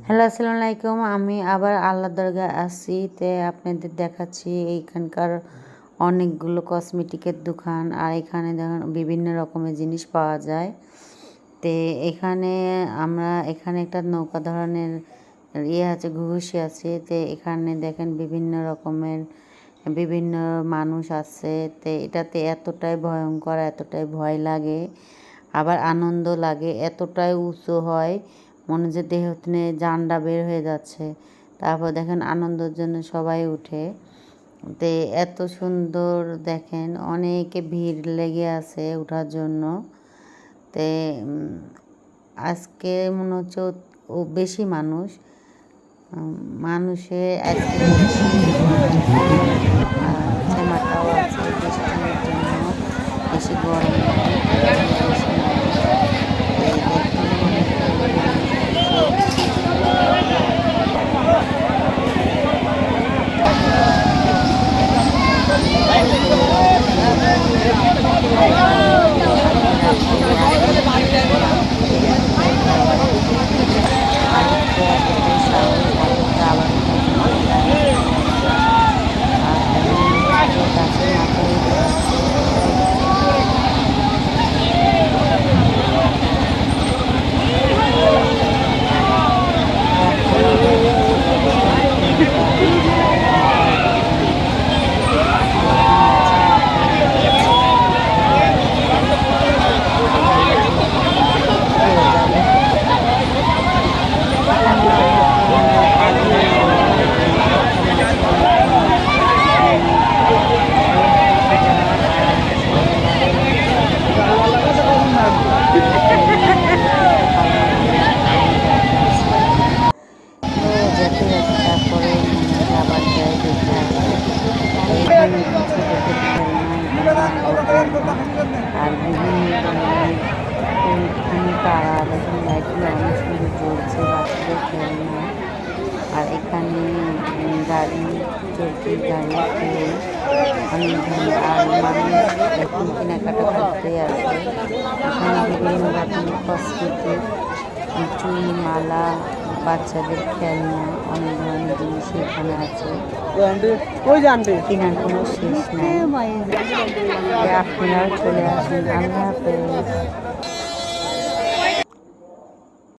Hello, আসসালামু আলাইকুম। আমি আবার আল্লাহর দরগায় আসছি। আপনাদের দেখাচ্ছি এইখানকার অনেকগুলো কসমেটিকের দোকান। আর এখানে দেখুন বিভিন্ন রকমের জিনিস পাওয়া যায়। এখানে এখানে একটা নৌকা ধরনের আছে, ঘুঘুসি আছে। এখানে দেখেন বিভিন্ন রকমের বিভিন্ন মানুষ আছে। এটাতে এতটাই ভয়ঙ্কর, এতটাই ভয় লাগে, আবার আনন্দ লাগে। এতটাই উঁচু হয়, মনে হচ্ছে দেহ থেকে জানটা বের হয়ে যাচ্ছে। তারপর দেখেন আনন্দের জন্য সবাই উঠে। এত সুন্দর দেখেন, অনেকে ভিড় লেগে আছে ওঠার জন্য। আজকে মনে হচ্ছে ও বেশি মানুষে আজকে বেশি ঠেমাটাও আছে বৃষ্টির জন্য, বেশি গরম নাই, বেশি মানুষ। দেখুন অনেকগুলো মানুষ তারপরে আবার যাই দেখে আসি। এখানে ছোটদের খেলনা আর বিভিন্ন ধরনের তারা দেখেন লাইটগুলো অনেক সুন্দর জ্বলছে, বাচ্চাদের খেলনা। আর এখানে গাড়ি, চলতি গাড়ি, অনেক ধরনের আর মানুষ এখন কেনাকাটা করতে আসে। এখানে বিভিন্ন রকমের কসমেটিক, চুড়ি, মালা, বাচ্চাদের খেলনা, অনেক ধরনের জিনিস এখানে আছে। কেনার কোনো শেষ নাই। আপনারাও চলে আসেন। আল্লাহ হাফেজ।